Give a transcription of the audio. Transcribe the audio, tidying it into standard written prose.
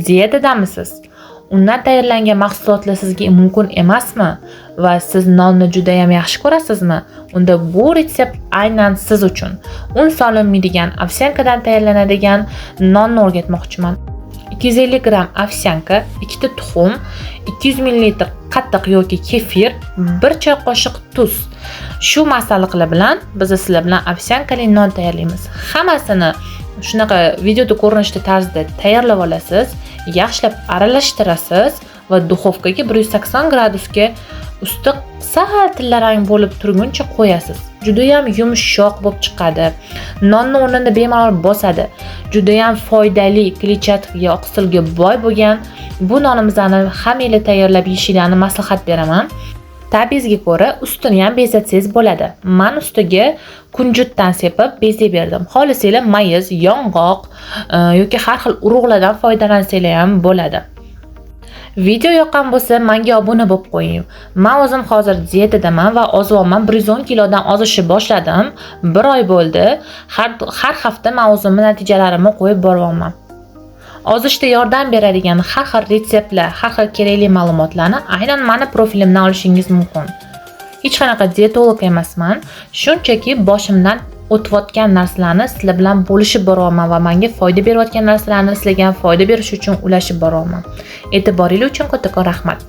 Diyetadamisiz? Undan tayyorlangan mahsulotlar sizga mumkin emasmi va siz nonni juda ham yaxshi ko'rasizmi? Unda bu retsept aynan siz uchun. Un solinmaydigan ovsyankadan tayyorlanadigan nonni o'rgatmoqchiman. 250 gram ovsyanka, 2 ta tuxum, 200 ml qatiq yoki kefir, 1 choy qoshiq tuz. Shu masalliqlar bilan biz sizlar bilan ovsyankali non tayyorlaymiz. Hammasini shunaqa videoda ko'rinishda tarzda tayyorlab olasiz, yaxshilab aralashtirasiz va duxovkaga 180 gradusga usti sal tillarang bo'lib turguncha qo'yasiz. Juda ham yumshoq bo'lib chiqadi. Nonni o'rnida bemalol bosadi. Juda ham foydali kletchatkaga, oqsilga boy bo'lgan bu nonimizni hammanglar tayyorlab yeyishinglarni maslahat beraman. Tabingizga ko'ra ustini ham bezatsangiz bo'ladi. Men ustiga kunjutdan sepib bezab berdim. Xohlasanglar mayiz, yong'oq yoki har xil urug'lardan foydalansanglar ham bo'ladi. Video yoqqan bo'lsa, menga obuna bo'lib qo'ying. Men o'zim hozir diyetadaman va ozonman 110 kilodan ozishni boshladim. 1 oy bo'ldi. Har hafta men o'zimning natijalarimni qo'yib boryapman. Ozishda yordam beradigan har xil retseptlar, har xil kerakli ma'lumotlarni aynan meni profilimdan olishingiz mumkin. Hech qanaqa dietolog emasman, shunchaki boshimdan o'tayotgan narsalarni sizlar bilan bo'lishib boryapman va menga foyda berayotgan narsalarni sizlarga foyda berish uchun ulashib boryapman. E'tiboringiz uchun kattakon rahmat.